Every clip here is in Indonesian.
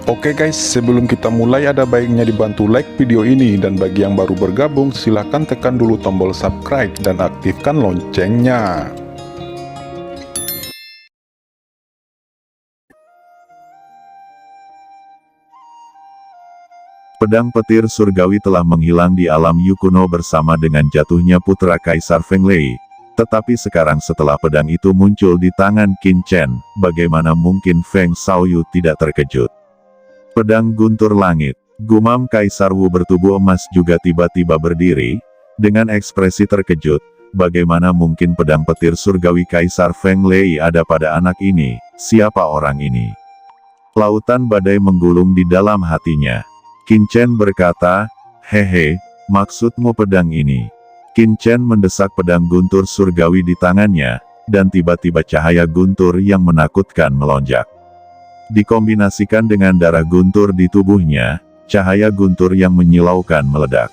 Oke guys, sebelum kita mulai ada baiknya dibantu like video ini, dan bagi yang baru bergabung silahkan tekan dulu tombol subscribe dan aktifkan loncengnya. Pedang petir surgawi telah menghilang di alam Yu kuno bersama dengan jatuhnya putra Kaisar Feng Lei. Tetapi sekarang setelah pedang itu muncul di tangan Qin Chen, bagaimana mungkin Feng Xiaoyu tidak terkejut? Pedang guntur langit, gumam Kaisar Wu bertubuh emas juga tiba-tiba berdiri, dengan ekspresi terkejut. Bagaimana mungkin pedang petir surgawi Kaisar Feng Lei ada pada anak ini? Siapa orang ini? Lautan badai menggulung di dalam hatinya. Qin Chen berkata, "Hehe, maksudmu pedang ini?" Qin Chen mendesak pedang guntur surgawi di tangannya, dan tiba-tiba cahaya guntur yang menakutkan melonjak. Dikombinasikan dengan darah guntur di tubuhnya, cahaya guntur yang menyilaukan meledak.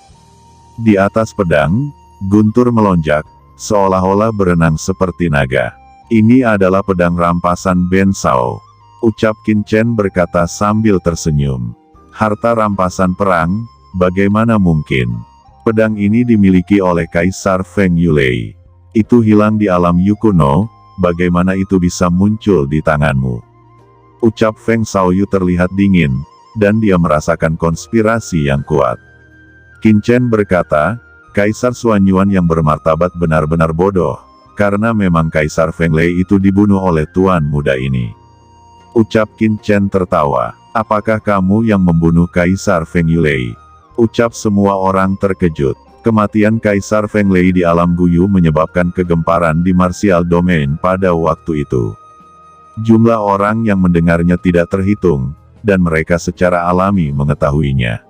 Di atas pedang, guntur melonjak, seolah-olah berenang seperti naga. "Ini adalah pedang rampasan Ben Sao," ucap Qin Chen berkata sambil tersenyum. "Harta rampasan perang, bagaimana mungkin? Pedang ini dimiliki oleh Kaisar Feng Yulei. Itu hilang di alam Yu kuno, bagaimana itu bisa muncul di tanganmu?" Ucap Feng Xiaoyu terlihat dingin, dan dia merasakan konspirasi yang kuat. Qin Chen berkata, "Kaisar Xuanyuan yang bermartabat benar-benar bodoh, karena memang Kaisar Feng Lei itu dibunuh oleh tuan muda ini." Ucap Qin Chen tertawa, "Apakah kamu yang membunuh Kaisar Feng Yulei?" Ucap semua orang terkejut. Kematian Kaisar Feng Lei di alam Guyu menyebabkan kegemparan di Martial Domain pada waktu itu. Jumlah orang yang mendengarnya tidak terhitung, dan mereka secara alami mengetahuinya.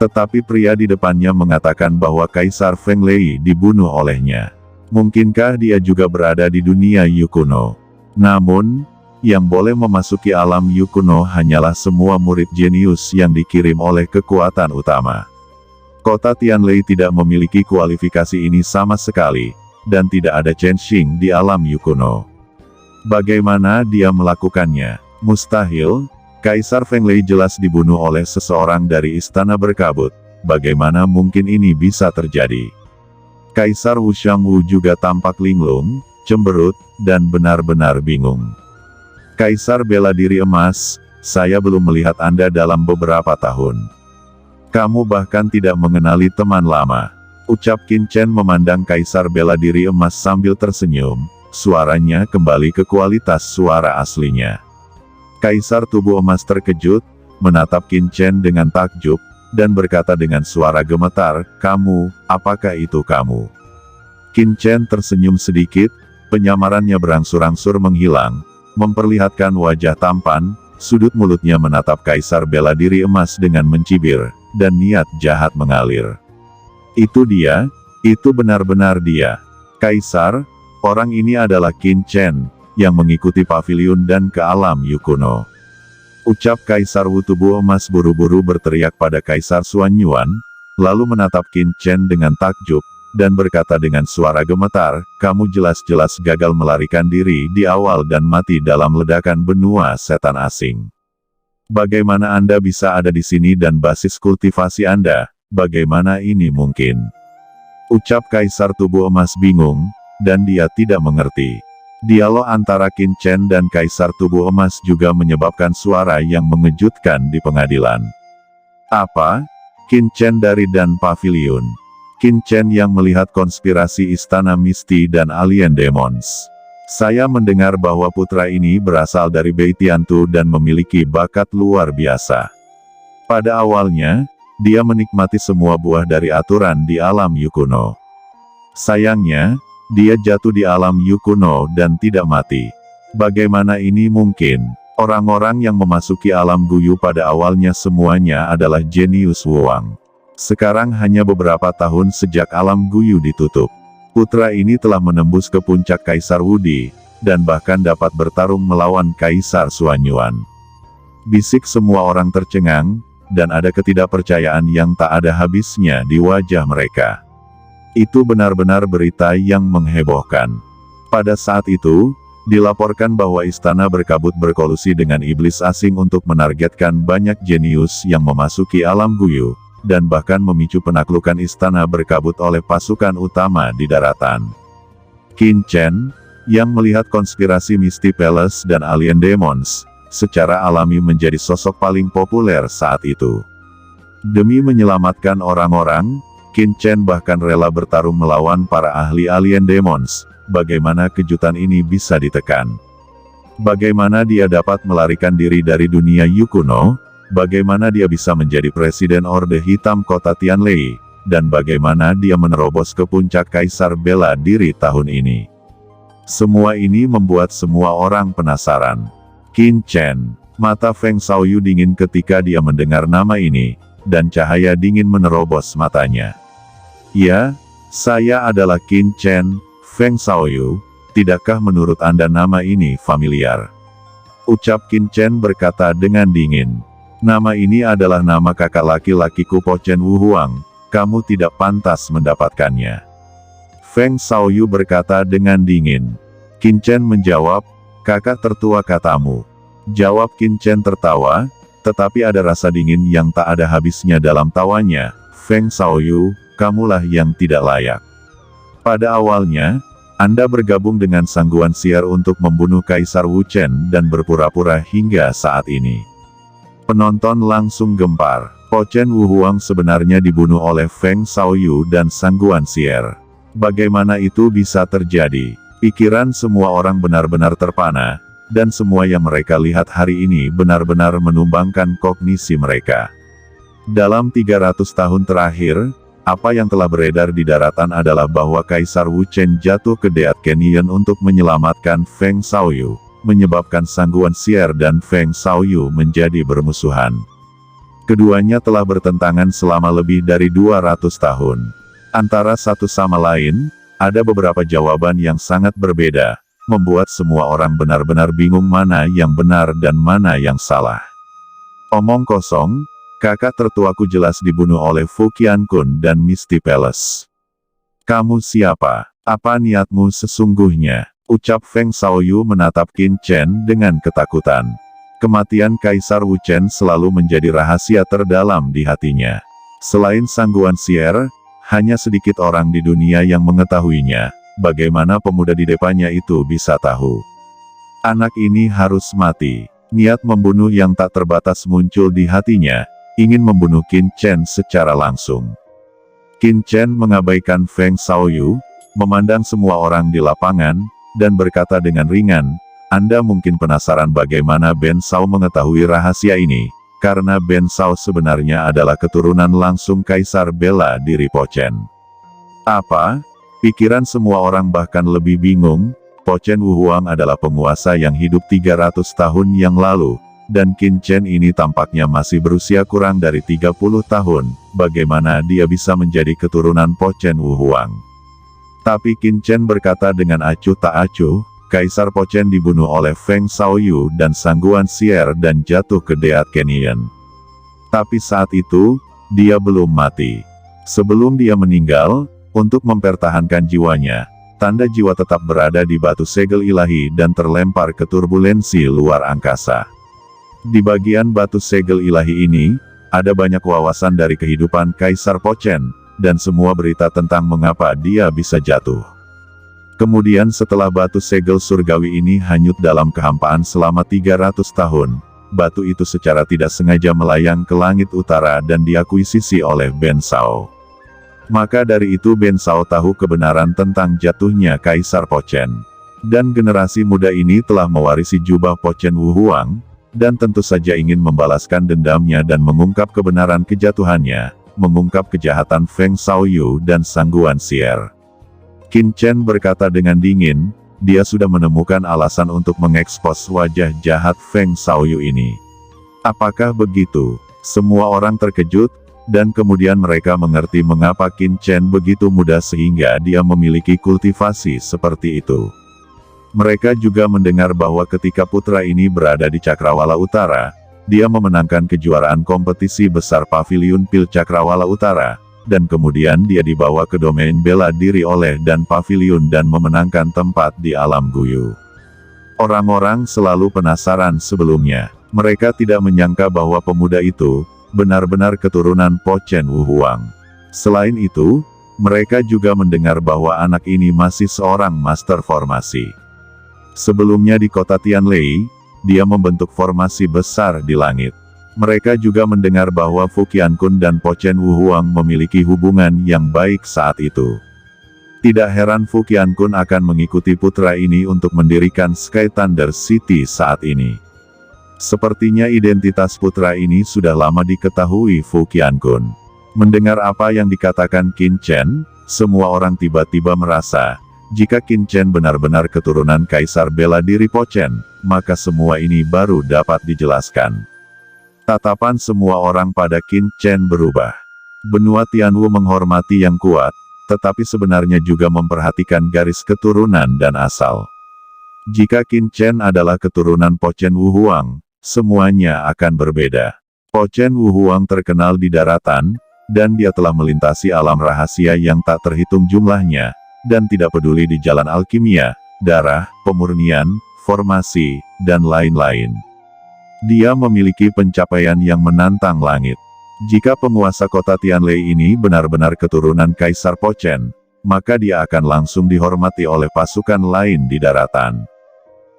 Tetapi pria di depannya mengatakan bahwa Kaisar Feng Lei dibunuh olehnya. Mungkinkah dia juga berada di dunia Yu kuno? Namun, yang boleh memasuki alam Yu kuno hanyalah semua murid jenius yang dikirim oleh kekuatan utama. Kota Tianlei tidak memiliki kualifikasi ini sama sekali, dan tidak ada Chen Xing di alam Yu kuno. Bagaimana dia melakukannya? Mustahil. Kaisar Feng Lei jelas dibunuh oleh seseorang dari istana berkabut. Bagaimana mungkin ini bisa terjadi? Kaisar Wu Xiangwu juga tampak linglung, cemberut, dan benar-benar bingung. "Kaisar bela diri emas, saya belum melihat Anda dalam beberapa tahun. Kamu bahkan tidak mengenali teman lama," ucap Qin Chen memandang Kaisar bela diri emas sambil tersenyum. Suaranya kembali ke kualitas suara aslinya. Kaisar tubuh emas terkejut, menatap Qin Chen dengan takjub, dan berkata dengan suara gemetar, "Kamu, apakah itu kamu?" Qin Chen tersenyum sedikit, penyamarannya berangsur-angsur menghilang, memperlihatkan wajah tampan, sudut mulutnya menatap Kaisar bela diri emas dengan mencibir, dan niat jahat mengalir. "Itu dia, itu benar-benar dia. Kaisar, orang ini adalah Qin Chen, yang mengikuti pavilion dan ke alam Yu kuno." Ucap Kaisar Wu tubuh emas buru-buru berteriak pada Kaisar Xuanyuan, lalu menatap Qin Chen dengan takjub, dan berkata dengan suara gemetar, "Kamu jelas-jelas gagal melarikan diri di awal dan mati dalam ledakan benua setan asing. Bagaimana Anda bisa ada di sini dan basis kultivasi Anda, bagaimana ini mungkin?" Ucap Kaisar tubuh emas bingung, dan dia tidak mengerti. Dialog antara Qin Chen dan Kaisar tubuh emas juga menyebabkan suara yang mengejutkan di pengadilan. "Apa? Qin Chen dari Dan Pavilion? Qin Chen yang melihat konspirasi Istana Misti dan Alien Demons. Saya mendengar bahwa putra ini berasal dari Beitiantu dan memiliki bakat luar biasa. Pada awalnya, dia menikmati semua buah dari aturan di alam Yu kuno. Sayangnya, dia jatuh di alam Yu kuno dan tidak mati. Bagaimana ini mungkin? Orang-orang yang memasuki alam Guyu pada awalnya semuanya adalah jenius Wuang. Sekarang hanya beberapa tahun sejak alam Guyu ditutup. Putra ini telah menembus ke puncak Kaisar Wudi, dan bahkan dapat bertarung melawan Kaisar Xuanyuan." Bisik semua orang tercengang, dan ada ketidakpercayaan yang tak ada habisnya di wajah mereka. Itu benar-benar berita yang menghebohkan. Pada saat itu, Dilaporkan bahwa istana berkabut berkolusi dengan iblis asing untuk menargetkan banyak jenius yang memasuki alam Guyu, dan bahkan memicu penaklukan istana berkabut oleh pasukan utama di daratan. Qin Chen, yang melihat konspirasi Misty Palace dan Alien Demons, secara alami menjadi sosok paling populer saat itu. Demi menyelamatkan orang-orang, Qin Chen bahkan rela bertarung melawan para ahli Alien Demons. Bagaimana kejutan ini bisa ditekan? Bagaimana dia dapat melarikan diri dari dunia Yu kuno? Bagaimana dia bisa menjadi presiden Orde Hitam Kota Tianlei? Dan bagaimana dia menerobos ke puncak Kaisar Bela Diri tahun ini? Semua ini membuat semua orang penasaran. Qin Chen, mata Feng Xiaoyu dingin ketika dia mendengar nama ini, dan cahaya dingin menerobos matanya. Ya, saya adalah Qin Chen, Feng Xiaoyu, tidakkah menurut Anda nama ini familiar? Ucap Qin Chen berkata dengan dingin. Nama ini adalah nama kakak laki-lakiku Po Chen Wu Huang, kamu tidak pantas mendapatkannya. Feng Xiaoyu berkata dengan dingin. Qin Chen menjawab, kakak tertua katamu. Jawab Qin Chen tertawa, tetapi ada rasa dingin yang tak ada habisnya dalam tawanya. Feng Xiaoyu, kamulah yang tidak layak. Pada awalnya, Anda bergabung dengan Sangguan Siar untuk membunuh Kaisar Wu Chen dan berpura-pura hingga saat ini. Penonton langsung gempar. Po Chen Wu Huang sebenarnya dibunuh oleh Feng Xiaoyu dan Sangguan Siar. Bagaimana itu bisa terjadi? Pikiran semua orang benar-benar terpana, dan semua yang mereka lihat hari ini benar-benar menumbangkan kognisi mereka. Dalam 300 tahun terakhir, apa yang telah beredar di daratan adalah bahwa Kaisar Wu Chen jatuh ke Deat Canyon untuk menyelamatkan Feng Xiaoyu, menyebabkan Sangguan Siar dan Feng Xiaoyu menjadi bermusuhan. Keduanya telah bertentangan selama lebih dari 200 tahun. Antara satu sama lain, ada beberapa jawaban yang sangat berbeda, membuat semua orang benar-benar bingung mana yang benar dan mana yang salah. Omong kosong. Kakak tertuaku jelas dibunuh oleh Fu Qiankun dan Misty Palace. Kamu siapa? Apa niatmu sesungguhnya? Ucap Feng Xiaoyu menatap Qin Chen dengan ketakutan. Kematian Kaisar Wu Chen selalu menjadi rahasia terdalam di hatinya. Selain Sangguan Siar, hanya sedikit orang di dunia yang mengetahuinya. Bagaimana pemuda di depannya itu bisa tahu? Anak ini harus mati. Niat membunuh yang tak terbatas muncul di hatinya. Ingin membunuh Qin Chen secara langsung. Qin Chen mengabaikan Feng Xiaoyu, memandang semua orang di lapangan, dan berkata dengan ringan, Anda mungkin penasaran bagaimana Ben Shao mengetahui rahasia ini, karena Ben Shao sebenarnya adalah keturunan langsung Kaisar Bela Diri Po Chen. Apa? Pikiran semua orang bahkan lebih bingung. Po Chen Wu Huang adalah penguasa yang hidup 300 tahun yang lalu. Dan Qin Chen ini tampaknya masih berusia kurang dari 30 tahun, bagaimana dia bisa menjadi keturunan Po Chen Wu Huang? Tapi Qin Chen berkata dengan acuh tak acuh, Kaisar Po Chen dibunuh oleh Feng Xiaoyu dan Sangguan Siar dan jatuh ke Deat Canyon. Tapi saat itu, dia belum mati. Sebelum dia meninggal, untuk mempertahankan jiwanya, tanda jiwa tetap berada di batu segel ilahi dan terlempar ke turbulensi luar angkasa. Di bagian batu segel ilahi ini, ada banyak wawasan dari kehidupan Kaisar Po Chen, dan semua berita tentang mengapa dia bisa jatuh. Kemudian setelah batu segel surgawi ini hanyut dalam kehampaan selama 300 tahun, batu itu secara tidak sengaja melayang ke langit utara dan diakuisisi oleh Ben Shao. Maka dari itu Ben Shao tahu kebenaran tentang jatuhnya Kaisar Po Chen. Dan generasi muda ini telah mewarisi jubah Po Chen Wu Huang, dan tentu saja ingin membalaskan dendamnya dan mengungkap kebenaran kejatuhannya, mengungkap kejahatan Feng Xiaoyu dan Sangguan Siar. Qin Chen berkata dengan dingin, dia sudah menemukan alasan untuk mengekspos wajah jahat Feng Xiaoyu ini. Apakah begitu? Semua orang terkejut, dan kemudian mereka mengerti mengapa Qin Chen begitu mudah sehingga dia memiliki kultivasi seperti itu. Mereka juga mendengar bahwa ketika putra ini berada di Cakrawala Utara, dia memenangkan kejuaraan kompetisi besar Paviliun Pil Cakrawala Utara, dan kemudian dia dibawa ke domain bela diri oleh dan Paviliun dan memenangkan tempat di alam Guyu. Orang-orang selalu penasaran sebelumnya. Mereka tidak menyangka bahwa pemuda itu benar-benar keturunan Po Chen Wu Huang. Selain itu, mereka juga mendengar bahwa anak ini masih seorang master formasi. Sebelumnya di kota Tianlei, dia membentuk formasi besar di langit. Mereka juga mendengar bahwa Fu Qiankun dan Po Chen Wu Huang memiliki hubungan yang baik saat itu. Tidak heran Fu Qiankun akan mengikuti putra ini untuk mendirikan Sky Thunder City saat ini. Sepertinya identitas putra ini sudah lama diketahui Fu Qiankun. Mendengar apa yang dikatakan Qin Chen, semua orang tiba-tiba merasa, jika Qin Chen benar-benar keturunan Kaisar bela diri Po Chen, maka semua ini baru dapat dijelaskan. Tatapan semua orang pada Qin Chen berubah. Benua Tianwu menghormati yang kuat, tetapi sebenarnya juga memperhatikan garis keturunan dan asal. Jika Qin Chen adalah keturunan Po Chen Wu Huang, semuanya akan berbeda. Po Chen Wu Huang terkenal di daratan, dan dia telah melintasi alam rahasia yang tak terhitung jumlahnya, dan tidak peduli di jalan alkimia, darah, pemurnian, formasi, dan lain-lain. Dia memiliki pencapaian yang menantang langit. Jika penguasa kota Tianlei ini benar-benar keturunan Kaisar Po Chen, maka dia akan langsung dihormati oleh pasukan lain di daratan.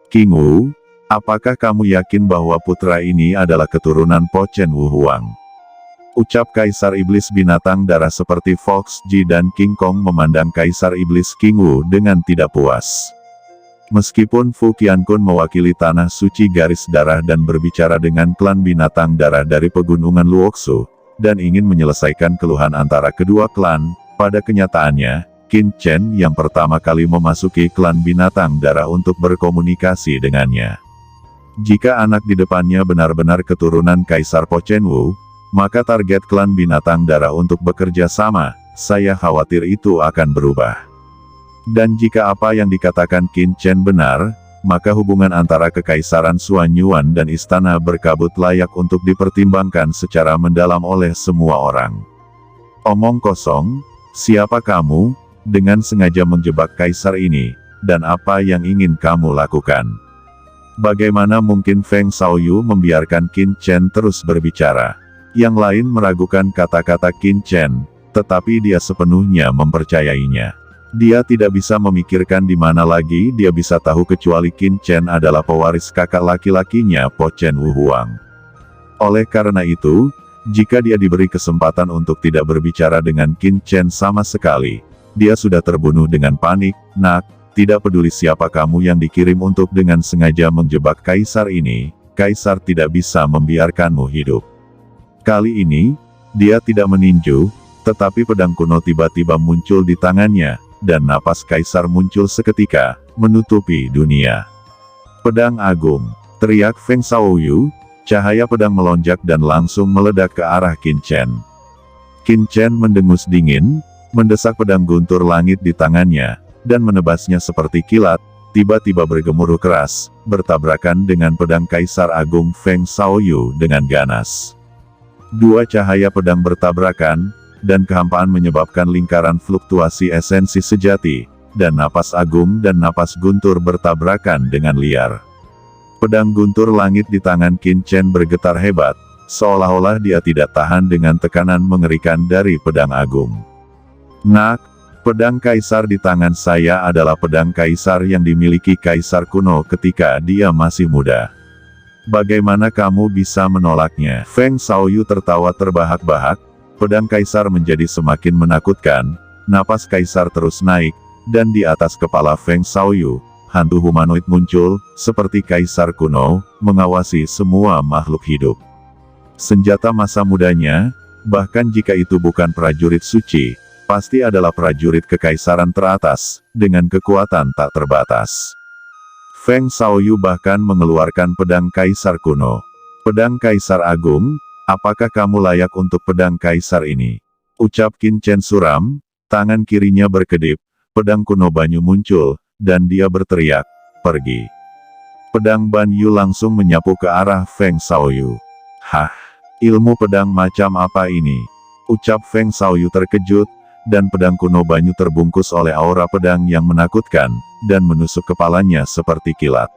King Wu, apakah kamu yakin bahwa putra ini adalah keturunan Po Chen Wu Huang? Ucap Kaisar Iblis binatang darah seperti Fox Ji dan King Kong memandang Kaisar Iblis King Wu dengan tidak puas. Meskipun Fu Qiankun mewakili tanah suci garis darah dan berbicara dengan klan binatang darah dari pegunungan Luoxu, dan ingin menyelesaikan keluhan antara kedua klan, pada kenyataannya, Qin Chen yang pertama kali memasuki klan binatang darah untuk berkomunikasi dengannya. Jika anak di depannya benar-benar keturunan Kaisar Po Chen Wu, maka target klan binatang darah untuk bekerja sama, saya khawatir itu akan berubah. Dan jika apa yang dikatakan Qin Chen benar, maka hubungan antara Kekaisaran Xuan Yuan dan Istana Berkabut layak untuk dipertimbangkan secara mendalam oleh semua orang. Omong kosong, siapa kamu, dengan sengaja menjebak Kaisar ini, dan apa yang ingin kamu lakukan? Bagaimana mungkin Feng Xiaoyu membiarkan Qin Chen terus berbicara? Yang lain meragukan kata-kata Qin Chen, tetapi dia sepenuhnya mempercayainya. Dia tidak bisa memikirkan di mana lagi dia bisa tahu kecuali Qin Chen adalah pewaris kakak laki-lakinya Po Chen Wu Huang. Oleh karena itu, jika dia diberi kesempatan untuk tidak berbicara dengan Qin Chen sama sekali, dia sudah terbunuh dengan panik. Nak, tidak peduli siapa kamu yang dikirim untuk dengan sengaja menjebak Kaisar ini, Kaisar tidak bisa membiarkanmu hidup. Kali ini, dia tidak meninju, tetapi pedang kuno tiba-tiba muncul di tangannya, dan napas Kaisar muncul seketika, menutupi dunia. Pedang agung, teriak Feng Xiaoyu, cahaya pedang melonjak dan langsung meledak ke arah Qin Chen. Qin Chen mendengus dingin, mendesak pedang guntur langit di tangannya, dan menebasnya seperti kilat, tiba-tiba bergemuruh keras, bertabrakan dengan pedang Kaisar Agung Feng Xiaoyu dengan ganas. Dua cahaya pedang bertabrakan, dan kehampaan menyebabkan lingkaran fluktuasi esensi sejati, dan napas agung dan napas guntur bertabrakan dengan liar. Pedang guntur langit di tangan Qin Chen bergetar hebat, seolah-olah dia tidak tahan dengan tekanan mengerikan dari pedang agung. Nak, pedang Kaisar di tangan saya adalah pedang Kaisar yang dimiliki Kaisar kuno ketika dia masih muda. Bagaimana kamu bisa menolaknya? Feng Xiaoyu tertawa terbahak-bahak, pedang Kaisar menjadi semakin menakutkan, napas Kaisar terus naik, dan di atas kepala Feng Xiaoyu, hantu humanoid muncul, seperti Kaisar kuno, mengawasi semua makhluk hidup. Senjata masa mudanya, bahkan jika itu bukan prajurit suci, pasti adalah prajurit kekaisaran teratas, dengan kekuatan tak terbatas. Feng Xiaoyu bahkan mengeluarkan pedang Kaisar kuno. Pedang Kaisar Agung, apakah kamu layak untuk pedang Kaisar ini? Ucap Qin Chen suram, tangan kirinya berkedip, pedang kuno Banyu muncul, dan dia berteriak, pergi. Pedang Banyu langsung menyapu ke arah Feng Xiaoyu. Hah, ilmu pedang macam apa ini? Ucap Feng Xiaoyu terkejut, dan pedang kuno Banyu terbungkus oleh aura pedang yang menakutkan, dan menusuk kepalanya seperti kilat.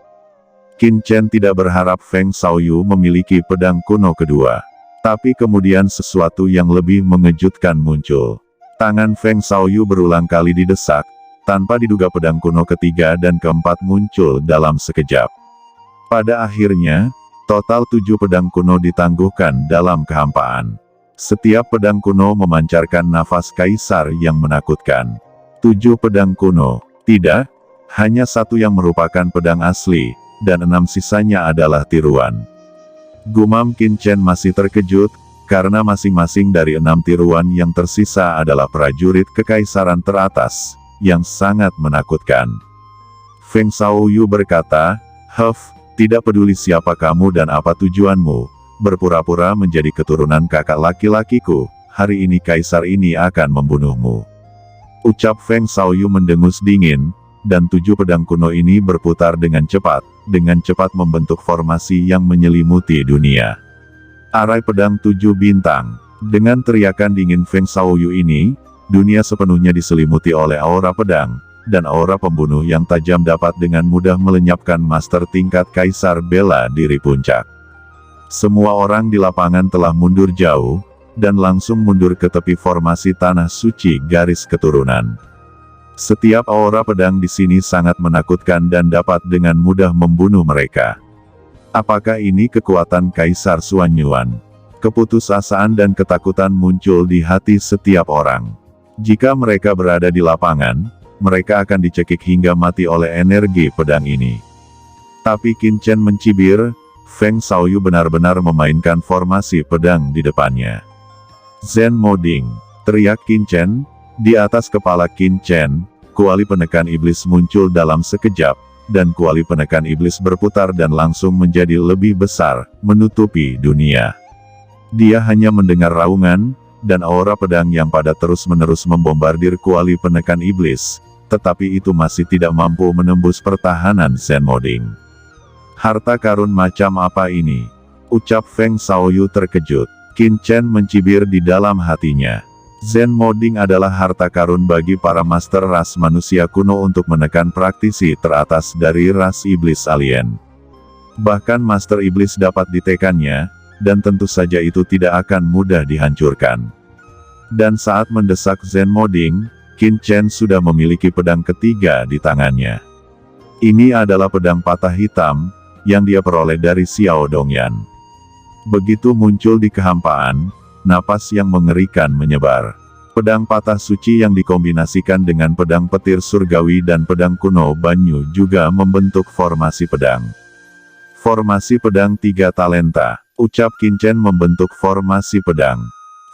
Qin Chen tidak berharap Feng Xiaoyu memiliki pedang kuno kedua. Tapi kemudian sesuatu yang lebih mengejutkan muncul. Tangan Feng Xiaoyu berulang kali didesak, tanpa diduga pedang kuno ketiga dan keempat muncul dalam sekejap. Pada akhirnya, total 7 pedang kuno ditangguhkan dalam kehampaan. Setiap pedang kuno memancarkan nafas kaisar yang menakutkan. 7 pedang kuno, tidak, hanya satu yang merupakan pedang asli, dan 6 sisanya adalah tiruan. Gumam Qin Chen masih terkejut, karena masing-masing dari 6 tiruan yang tersisa adalah prajurit kekaisaran teratas, yang sangat menakutkan. Feng Xiaoyu berkata, tidak peduli siapa kamu dan apa tujuanmu, berpura-pura menjadi keturunan kakak laki-lakiku, hari ini kaisar ini akan membunuhmu. Ucap Feng Xiaoyu mendengus dingin, dan 7 pedang kuno ini berputar dengan cepat membentuk formasi yang menyelimuti dunia. Arai pedang 7 bintang. Dengan teriakan dingin Feng Xiaoyu ini, dunia sepenuhnya diselimuti oleh aura pedang, dan aura pembunuh yang tajam dapat dengan mudah melenyapkan master tingkat kaisar bela diri puncak. Semua orang di lapangan telah mundur jauh, dan langsung mundur ke tepi formasi tanah suci garis keturunan. Setiap aura pedang di sini sangat menakutkan dan dapat dengan mudah membunuh mereka. Apakah ini kekuatan Kaisar Xuanyuan? Keputusasaan dan ketakutan muncul di hati setiap orang. Jika mereka berada di lapangan, mereka akan dicekik hingga mati oleh energi pedang ini. Tapi Qin Chen mencibir, Feng Xiaoyu benar-benar memainkan formasi pedang di depannya. Zen Moding, teriak Qin Chen. Di atas kepala Qin Chen, kuali penekan iblis muncul dalam sekejap, dan kuali penekan iblis berputar dan langsung menjadi lebih besar, menutupi dunia. Dia hanya mendengar raungan, dan aura pedang yang pada terus-menerus membombardir kuali penekan iblis, tetapi itu masih tidak mampu menembus pertahanan Zen Moding. Harta karun macam apa ini? Ucap Feng Xiaoyu terkejut. Qin Chen mencibir di dalam hatinya. Zen Moding adalah harta karun bagi para master ras manusia kuno untuk menekan praktisi teratas dari ras iblis alien. Bahkan master iblis dapat ditekannya, dan tentu saja itu tidak akan mudah dihancurkan. Dan saat mendesak Zen Moding, Qin Chen sudah memiliki pedang ketiga di tangannya. Ini adalah pedang patah hitam, yang dia peroleh dari Xiao Dongyan. Begitu muncul di kehampaan, napas yang mengerikan menyebar. Pedang patah suci yang dikombinasikan dengan pedang petir surgawi dan pedang kuno Banyu juga membentuk formasi pedang. Formasi pedang 3 talenta, ucap Qin Chen membentuk formasi pedang.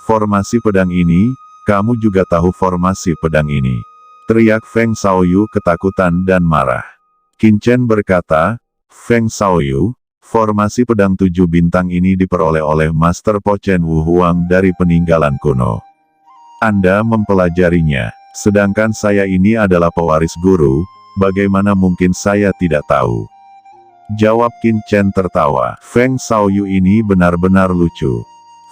Formasi pedang ini, kamu juga tahu formasi pedang ini. Teriak Feng Xiaoyu ketakutan dan marah. Qin Chen berkata, Feng Xiaoyu, formasi pedang 7 bintang ini diperoleh oleh Master Po Chen Wu Huang dari peninggalan kuno. Anda mempelajarinya, sedangkan saya ini adalah pewaris guru, bagaimana mungkin saya tidak tahu? Jawab Qin Chen tertawa. Feng Xiaoyu ini benar-benar lucu.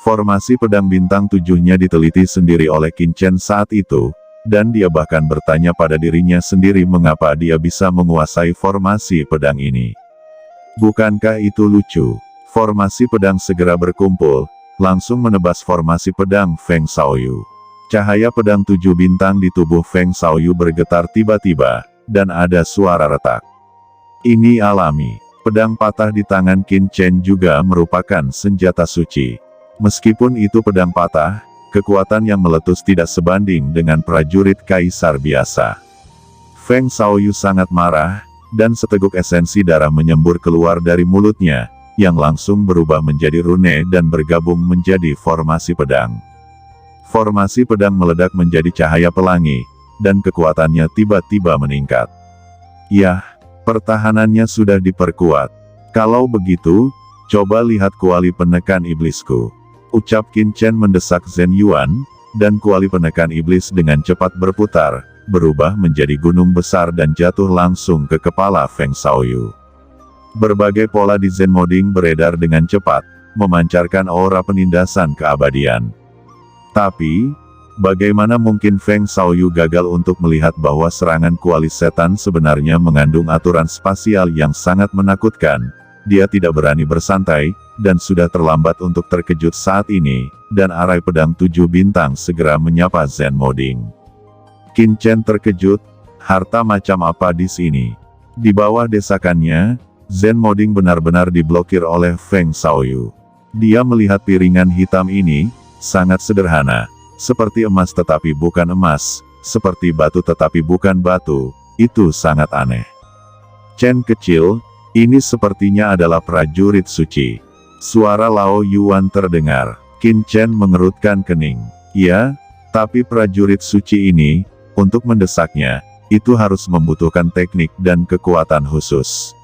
Formasi pedang bintang 7-nya diteliti sendiri oleh Qin Chen saat itu, dan dia bahkan bertanya pada dirinya sendiri mengapa dia bisa menguasai formasi pedang ini. Bukankah itu lucu? Formasi pedang segera berkumpul, langsung menebas formasi pedang Feng Xiaoyu. Cahaya pedang 7 bintang di tubuh Feng Xiaoyu bergetar tiba-tiba, dan ada suara retak. Ini alami. Pedang patah di tangan Qin Chen juga merupakan senjata suci. Meskipun itu pedang patah, kekuatan yang meletus tidak sebanding dengan prajurit kaisar biasa. Feng Xiaoyu sangat marah, dan seteguk esensi darah menyembur keluar dari mulutnya, yang langsung berubah menjadi rune dan bergabung menjadi formasi pedang. Formasi pedang meledak menjadi cahaya pelangi, dan kekuatannya tiba-tiba meningkat. Yah, pertahanannya sudah diperkuat. Kalau begitu, coba lihat kuali penekan iblisku. Ucap Qin Chen mendesak Zhen Yuan, dan kuali penekan iblis dengan cepat berputar, berubah menjadi gunung besar dan jatuh langsung ke kepala Feng Xiaoyu. Berbagai pola di Zen Moding beredar dengan cepat, memancarkan aura penindasan keabadian. Tapi, Bagaimana mungkin Feng Xiaoyu gagal untuk melihat bahwa serangan kualis setan sebenarnya mengandung aturan spasial yang sangat menakutkan? Dia tidak berani bersantai, dan sudah terlambat untuk terkejut saat ini, dan arai pedang 7 bintang segera menyapa Zen Moding. Qin Chen terkejut, harta macam apa di sini? Di bawah desakannya, Zen Moding benar-benar diblokir oleh Feng Xiaoyu. Dia melihat piringan hitam ini, sangat sederhana. Seperti emas tetapi bukan emas, seperti batu tetapi bukan batu, itu sangat aneh. Chen kecil, ini sepertinya adalah prajurit suci. Suara Lao Yuan terdengar. Qin Chen mengerutkan kening. Ya, tapi prajurit suci ini, untuk mendesaknya, itu harus membutuhkan teknik dan kekuatan khusus.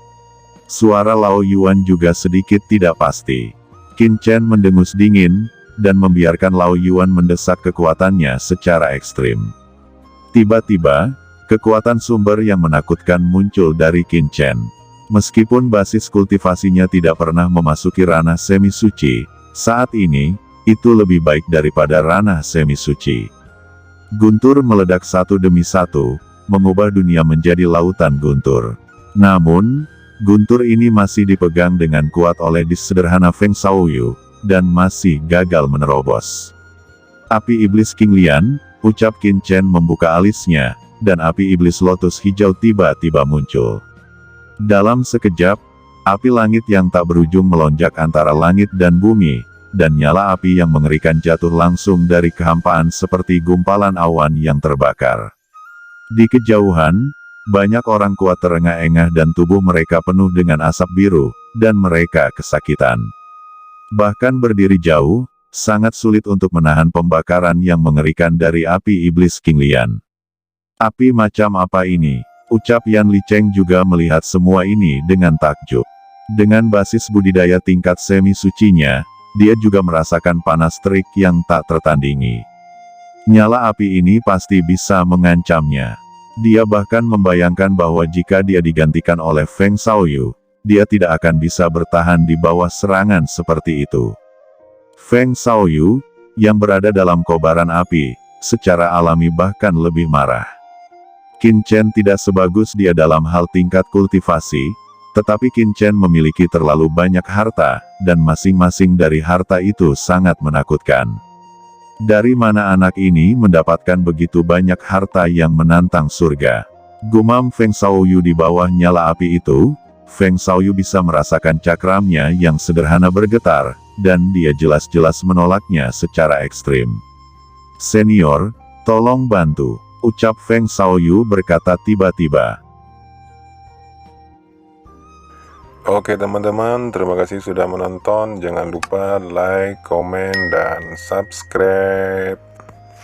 Suara Lao Yuan juga sedikit tidak pasti. Qin Chen mendengus dingin, dan membiarkan Lao Yuan mendesak kekuatannya secara ekstrim. Tiba-tiba, kekuatan sumber yang menakutkan muncul dari Qin Chen. Meskipun basis kultivasinya tidak pernah memasuki ranah semi-suci, saat ini, itu lebih baik daripada ranah semi-suci. Guntur meledak satu demi satu, mengubah dunia menjadi lautan guntur. Namun, guntur ini masih dipegang dengan kuat oleh sederhana Feng Xiaoyu, dan masih gagal menerobos. Api iblis King Lian, ucap Qin Chen membuka alisnya, dan api iblis lotus hijau tiba-tiba muncul. Dalam sekejap, api langit yang tak berujung melonjak antara langit dan bumi, dan nyala api yang mengerikan jatuh langsung dari kehampaan seperti gumpalan awan yang terbakar. Di kejauhan, banyak orang kuat terengah-engah dan tubuh mereka penuh dengan asap biru, dan mereka kesakitan. Bahkan berdiri jauh, sangat sulit untuk menahan pembakaran yang mengerikan dari api iblis King Lian. Api macam apa ini? Ucap Yan Li Cheng juga melihat semua ini dengan takjub. Dengan basis budidaya tingkat semi-sucinya, dia juga merasakan panas terik yang tak tertandingi. Nyala api ini pasti bisa mengancamnya. Dia bahkan membayangkan bahwa jika dia digantikan oleh Feng Xiaoyu, dia tidak akan bisa bertahan di bawah serangan seperti itu. Feng Xiaoyu, yang berada dalam kobaran api, secara alami bahkan lebih marah. Qin Chen tidak sebagus dia dalam hal tingkat kultivasi, tetapi Qin Chen memiliki terlalu banyak harta, dan masing-masing dari harta itu sangat menakutkan. Dari mana anak ini mendapatkan begitu banyak harta yang menantang surga? Gumam Feng Xiaoyu di bawah nyala api itu. Feng Xiaoyu bisa merasakan cakramnya yang sederhana bergetar, dan dia jelas-jelas menolaknya secara ekstrim. Senior, tolong bantu, ucap Feng Xiaoyu berkata tiba-tiba. Oke teman-teman, terima kasih sudah menonton. Jangan lupa like, komen, dan subscribe.